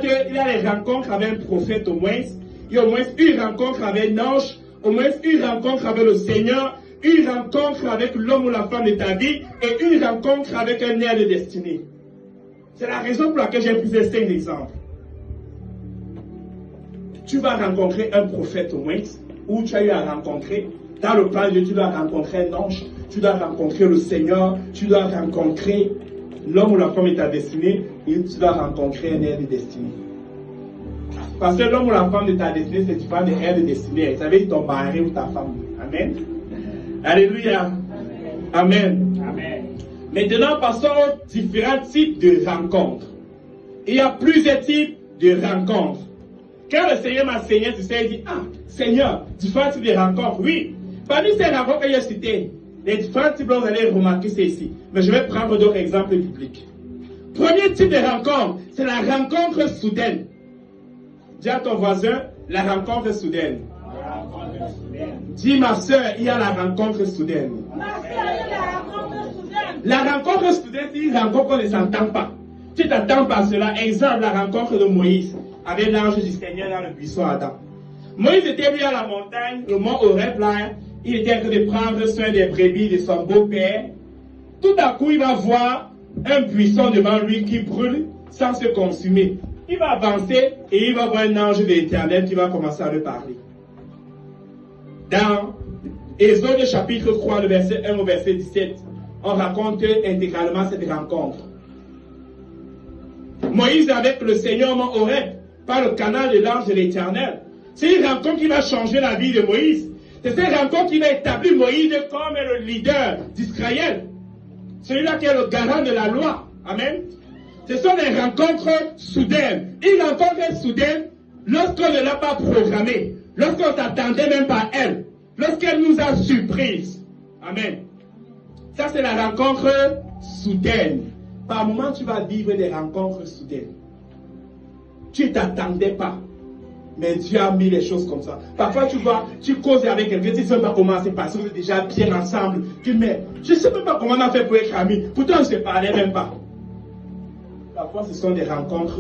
Il a les rencontres avec un prophète au moins. Il y a au moins une rencontre avec un ange, au moins une rencontre avec le Seigneur, une rencontre avec l'homme ou la femme de ta vie et une rencontre avec un air de destinée. C'est la raison pour laquelle j'ai pris ces 5 exemples. Tu vas rencontrer un prophète au moins, ou tu as eu à rencontrer, dans le plan de Dieu, tu dois rencontrer un ange, tu dois rencontrer le Seigneur, tu dois rencontrer l'homme ou la femme de ta destinée, et tu dois rencontrer un air de destinée. Parce que l'homme ou la femme de ta destinée, c'est différent de l'air de destinée. Ça veut dire ton mari ou ta femme. Amen. Alléluia. Amen. Amen. Maintenant, passons aux différents types de rencontres. Il y a plusieurs types de rencontres. Quand le Seigneur m'a enseigné, tu sais, il dit, ah, Seigneur, différents types de rencontres. Oui, parmi ces rencontres que j'ai citées, les différents types, vous allez remarquer, c'est ici. Mais je vais prendre d'autres exemples bibliques. Premier type de rencontre, c'est la rencontre soudaine. Dis à ton voisin, la rencontre soudaine. Dis, ma soeur, il y a la rencontre soudaine. La rencontre soudaine, c'est une rencontre qu'on ne s'entend pas. Tu ne t'attends pas à cela. Exemple, la rencontre de Moïse avec l'ange du Seigneur dans le buisson Adam. Moïse était venu à la montagne, le mont Horeb, là. Il était en train de prendre soin des brebis de son beau-père. Tout à coup, il va voir un buisson devant lui qui brûle sans se consumer. Il va avancer et il va voir un ange de l'Éternel qui va commencer à lui parler. Dans Exode chapitre 3, le verset 1 au verset 17, on raconte intégralement cette rencontre. Moïse avec le Seigneur mont Horeb, par le canal de l'ange de l'Éternel. C'est une rencontre qui va changer la vie de Moïse. C'est cette rencontre qui va établir Moïse comme le leader d'Israël. Celui-là qui est le garant de la loi. Amen. Ce sont des rencontres soudaines. Une rencontre soudaine, lorsqu'on ne l'a pas programmée, lorsqu'on ne s'attendait même pas à elle, lorsqu'elle nous a surprise. Amen. Ça, c'est la rencontre soudaine. Par moment, tu vas vivre des rencontres soudaines. Tu ne t'attendais pas. Mais Dieu a mis les choses comme ça. Parfois, tu vois, tu causes avec quelqu'un, tu ne sais pas comment c'est passé, vous êtes déjà bien ensemble. Tu dis, mais je ne sais même pas comment on a fait pour être amis. Pourtant, on ne se parlait même pas. Parfois, ce sont des rencontres